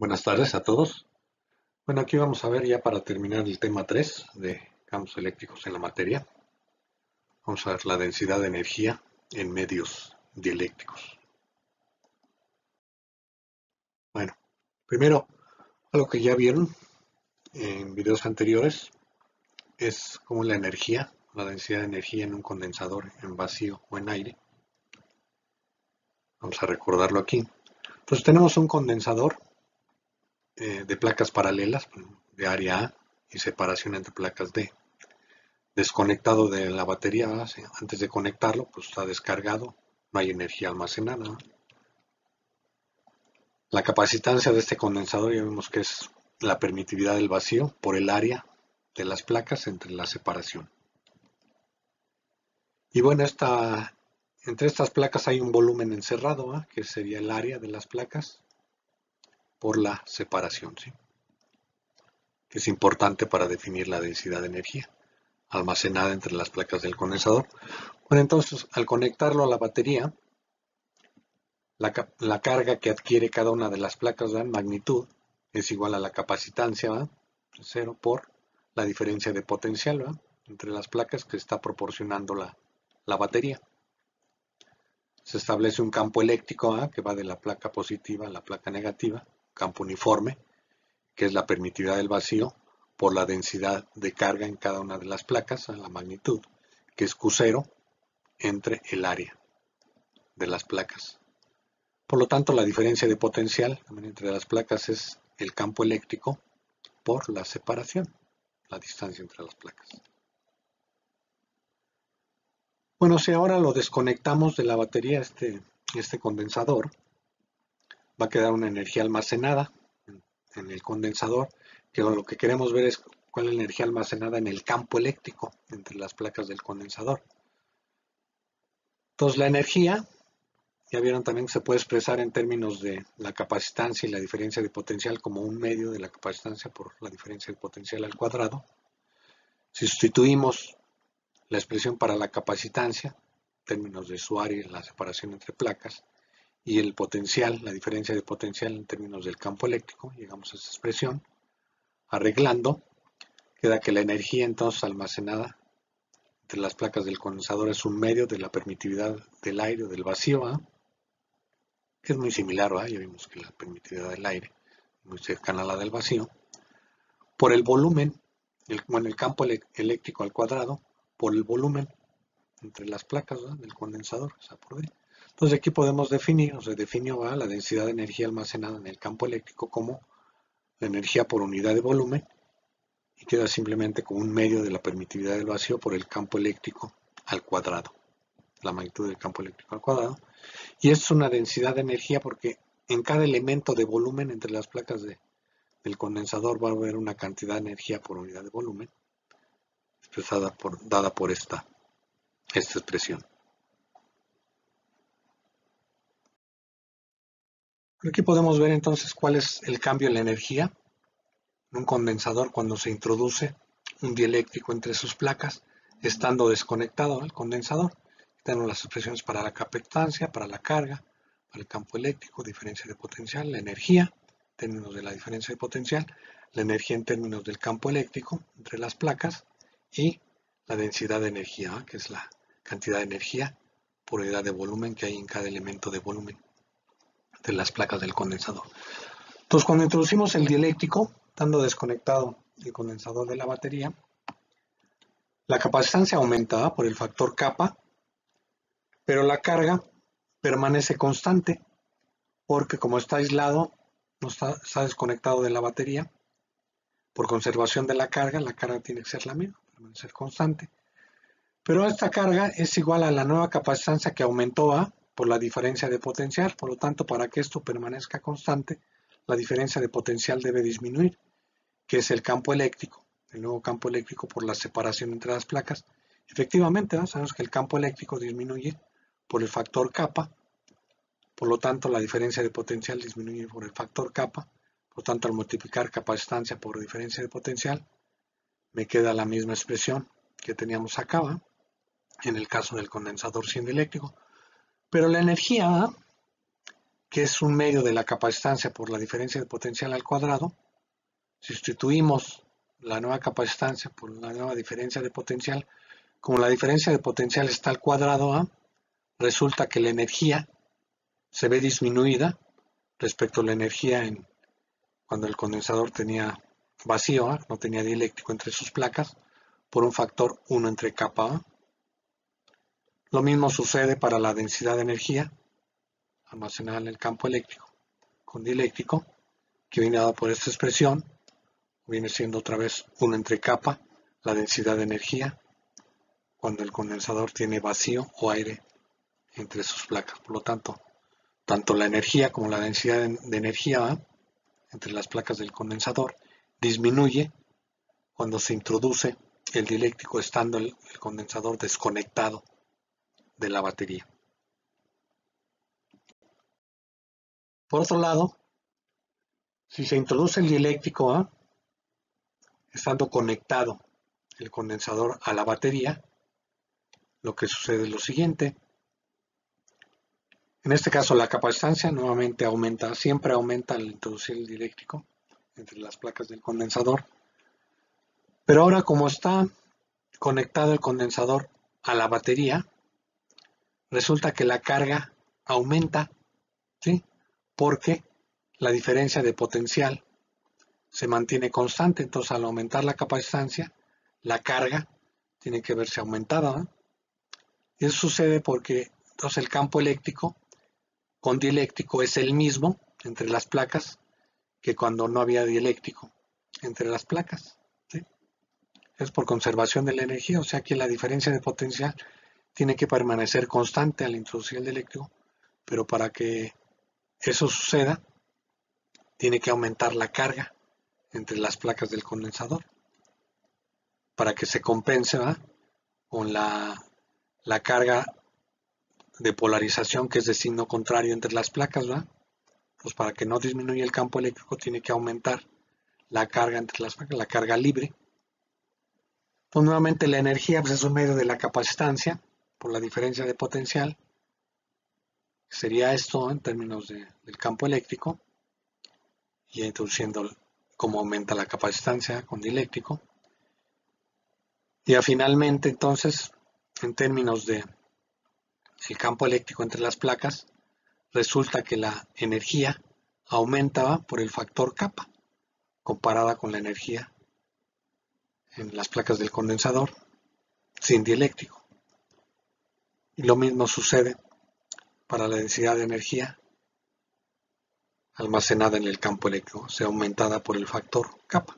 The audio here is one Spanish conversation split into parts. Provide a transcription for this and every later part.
Buenas tardes a todos. Bueno, aquí vamos a ver ya para terminar el tema 3 de campos eléctricos en la materia. Vamos a ver la densidad de energía en medios dieléctricos. Bueno, primero, algo que ya vieron en videos anteriores es cómo la energía, la densidad de energía en un condensador en vacío o en aire. Vamos a recordarlo aquí. Entonces tenemos un condensador de placas paralelas de área A y separación entre placas D. Desconectado de la batería, antes de conectarlo, pues está descargado, no hay energía almacenada, ¿no? La capacitancia de este condensador ya vemos que es la permitividad del vacío por el área de las placas entre la separación. Y bueno, entre estas placas hay un volumen encerrado, ¿eh? Que sería el área de las placas por la separación, ¿sí? Que es importante para definir la densidad de energía almacenada entre las placas del condensador. Bueno, entonces al conectarlo a la batería, la carga que adquiere cada una de las placas en magnitud es igual a la capacitancia, ¿verdad? 0 por la diferencia de potencial, ¿verdad? Entre las placas que está proporcionando la batería. Se establece un campo eléctrico, ¿verdad? Que va de la placa positiva a la placa negativa, campo uniforme, que es la permitividad del vacío por la densidad de carga en cada una de las placas, la magnitud, que es Q0 entre el área de las placas. Por lo tanto, la diferencia de potencial entre las placas es el campo eléctrico por la separación, la distancia entre las placas. Bueno, si ahora lo desconectamos de la batería, este condensador, va a quedar una energía almacenada en el condensador, que lo que queremos ver es cuál es la energía almacenada en el campo eléctrico entre las placas del condensador. Entonces, la energía, ya vieron también que se puede expresar en términos de la capacitancia y la diferencia de potencial como un medio de la capacitancia por la diferencia de potencial al cuadrado. Si sustituimos la expresión para la capacitancia, en términos de su área y la separación entre placas, y el potencial, la diferencia de potencial en términos del campo eléctrico, llegamos a esa expresión, arreglando, queda que la energía entonces almacenada entre las placas del condensador es un medio de la permitividad del aire o del vacío, ¿eh? Que es muy similar, ¿eh? Ya vimos que la permitividad del aire es muy cercana a la del vacío, por el volumen, el campo eléctrico al cuadrado, por el volumen entre las placas, ¿verdad? Del condensador, o sea, por D. Entonces aquí podemos definir, o se definió, ¿verdad? La densidad de energía almacenada en el campo eléctrico como la energía por unidad de volumen, y queda simplemente como un medio de la permitividad del vacío por el campo eléctrico al cuadrado, la magnitud del campo eléctrico al cuadrado. Y esto es una densidad de energía porque en cada elemento de volumen entre las placas del condensador va a haber una cantidad de energía por unidad de volumen expresada dada por esta expresión. Aquí podemos ver entonces cuál es el cambio en la energía en un condensador cuando se introduce un dieléctrico entre sus placas, estando desconectado el condensador. Tenemos las expresiones para la capacitancia, para la carga, para el campo eléctrico, diferencia de potencial, la energía, en términos de la diferencia de potencial, la energía en términos del campo eléctrico entre las placas y la densidad de energía, que es la cantidad de energía por unidad de volumen que hay en cada elemento de volumen de las placas del condensador. Entonces, cuando introducimos el dieléctrico, estando desconectado el condensador de la batería, la capacitancia aumenta por el factor kappa, pero la carga permanece constante, porque como está aislado, no está desconectado de la batería, por conservación de la carga tiene que ser la misma, permanecer constante. Pero esta carga es igual a la nueva capacitancia que aumentó A por la diferencia de potencial, por lo tanto, para que esto permanezca constante, la diferencia de potencial debe disminuir, que es el campo eléctrico, el nuevo campo eléctrico por la separación entre las placas. Efectivamente, ¿no? Sabemos que el campo eléctrico disminuye por el factor kappa, por lo tanto la diferencia de potencial disminuye por el factor kappa, por lo tanto al multiplicar capacitancia por diferencia de potencial, me queda la misma expresión que teníamos acá, ¿eh? En el caso del condensador sin dieléctrico. Pero la energía que es un medio de la capacistancia por la diferencia de potencial al cuadrado. Sustituimos la nueva capacistancia por la nueva diferencia de potencial. Como la diferencia de potencial está al cuadrado, resulta que la energía se ve disminuida respecto a la energía cuando el condensador tenía vacío, no tenía dieléctrico entre sus placas, por un factor 1 entre kappa. Lo mismo sucede para la densidad de energía almacenada en el campo eléctrico con dieléctrico, que viene dado por esta expresión, viene siendo otra vez 1 entre kappa, la densidad de energía, cuando el condensador tiene vacío o aire entre sus placas. Por lo tanto, tanto la energía como la densidad de energía entre las placas del condensador disminuye cuando se introduce el dieléctrico estando el condensador desconectado de la batería. Por otro lado, si se introduce el dieléctrico estando conectado el condensador a la batería, lo que sucede es lo siguiente. En este caso la capacitancia nuevamente aumenta, siempre aumenta al introducir el dieléctrico entre las placas del condensador. Pero ahora, como está conectado el condensador a la batería, resulta que la carga aumenta, ¿sí? Porque la diferencia de potencial se mantiene constante. Entonces, al aumentar la capacitancia, la carga tiene que verse aumentada, Y eso sucede porque entonces el campo eléctrico con dieléctrico es el mismo entre las placas que cuando no había dieléctrico entre las placas, ¿sí? Es por conservación de la energía, o sea que la diferencia de potencial tiene que permanecer constante al introducir el dieléctrico, pero para que eso suceda, tiene que aumentar la carga entre las placas del condensador para que se compense, ¿verdad?, con la carga de polarización que es de signo contrario entre las placas, ¿verdad? Pues para que no disminuya el campo eléctrico tiene que aumentar la carga entre las placas, la carga libre. Pues nuevamente la energía pues es un medio de la capacitancia por la diferencia de potencial. Sería esto en términos del campo eléctrico y introduciendo cómo aumenta la capacitancia con dieléctrico. Y finalmente entonces en términos de el campo eléctrico entre las placas, resulta que la energía aumenta por el factor kappa comparada con la energía en las placas del condensador sin dieléctrico. Y lo mismo sucede para la densidad de energía almacenada en el campo eléctrico, sea aumentada por el factor kappa.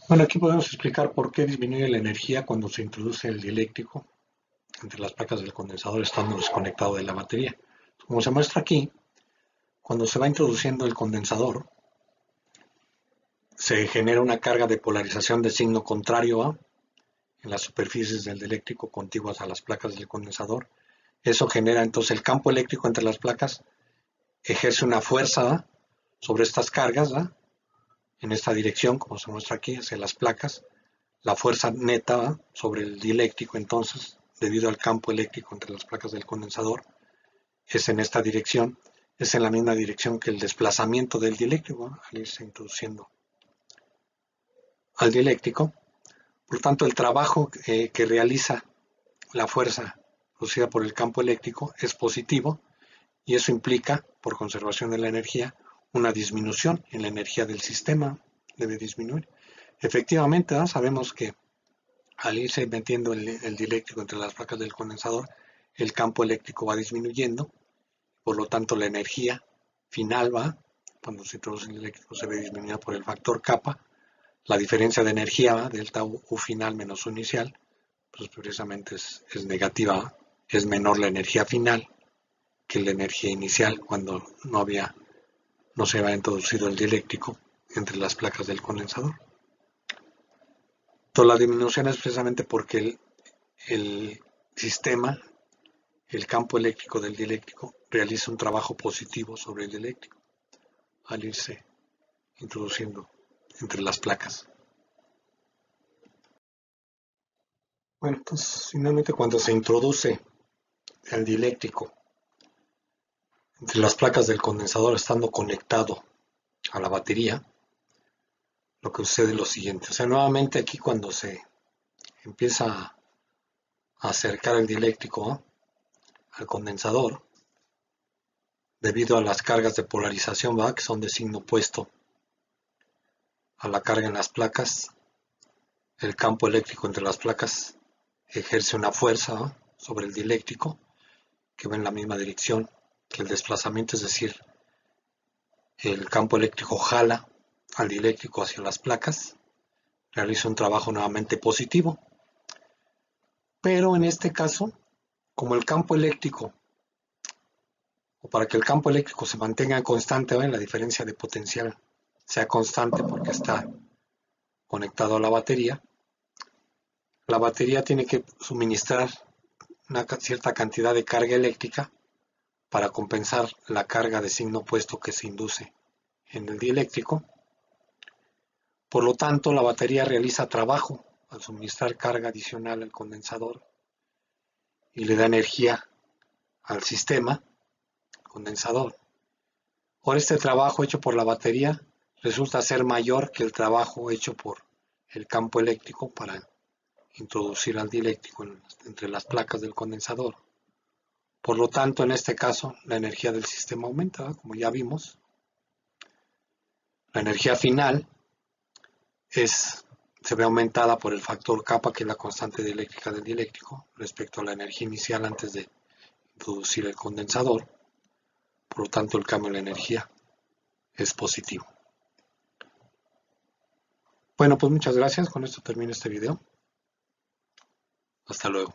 Bueno, aquí podemos explicar por qué disminuye la energía cuando se introduce el dieléctrico entre las placas del condensador estando desconectado de la batería. Como se muestra aquí, cuando se va introduciendo el condensador, se genera una carga de polarización de signo contrario en las superficies del dieléctrico contiguas a las placas del condensador. Eso genera entonces el campo eléctrico entre las placas, ejerce una fuerza sobre estas cargas, en esta dirección, como se muestra aquí, hacia las placas. La fuerza neta sobre el dieléctrico, entonces, debido al campo eléctrico entre las placas del condensador, es en esta dirección, es en la misma dirección que el desplazamiento del dieléctrico, al irse introduciendo al dieléctrico. Por lo tanto, el trabajo que realiza la fuerza producida por el campo eléctrico es positivo y eso implica, por conservación de la energía, una disminución en la energía del sistema, debe disminuir. Efectivamente, sabemos que al irse metiendo el dieléctrico entre las placas del condensador, el campo eléctrico va disminuyendo, por lo tanto la energía final cuando se introduce el eléctrico se ve disminuida por el factor kappa. La diferencia de energía, delta U final menos U inicial, pues precisamente es negativa, es menor la energía final que la energía inicial cuando no se había introducido el dieléctrico entre las placas del condensador. Entonces la disminución es precisamente porque el sistema, el campo eléctrico del dieléctrico, realiza un trabajo positivo sobre el dieléctrico al irse introduciendo entre las placas. Bueno, entonces finalmente cuando se introduce el dieléctrico entre las placas del condensador estando conectado a la batería, lo que sucede es lo siguiente. O sea, nuevamente aquí cuando se empieza a acercar el dieléctrico, ¿no?, al condensador, debido a las cargas de polarización, ¿va?, que son de signo opuesto a la carga en las placas, el campo eléctrico entre las placas ejerce una fuerza, ¿va?, sobre el dieléctrico que va en la misma dirección que el desplazamiento, es decir, el campo eléctrico jala al dieléctrico hacia las placas, realiza un trabajo nuevamente positivo, pero en este caso, como el campo eléctrico, o para que el campo eléctrico se mantenga constante, ¿va?, la diferencia de potencial sea constante porque está conectado a la batería tiene que suministrar una cierta cantidad de carga eléctrica para compensar la carga de signo opuesto que se induce en el dieléctrico. Por lo tanto, la batería realiza trabajo al suministrar carga adicional al condensador y le da energía al sistema condensador. Por este trabajo hecho por la batería resulta ser mayor que el trabajo hecho por el campo eléctrico para introducir al dieléctrico entre las placas del condensador. Por lo tanto, en este caso, la energía del sistema aumenta, como ya vimos. La energía final se ve aumentada por el factor kappa, que es la constante dieléctrica del dieléctrico, respecto a la energía inicial antes de introducir el condensador. Por lo tanto, el cambio de la energía es positivo. Bueno, pues muchas gracias. Con esto termino este video. Hasta luego.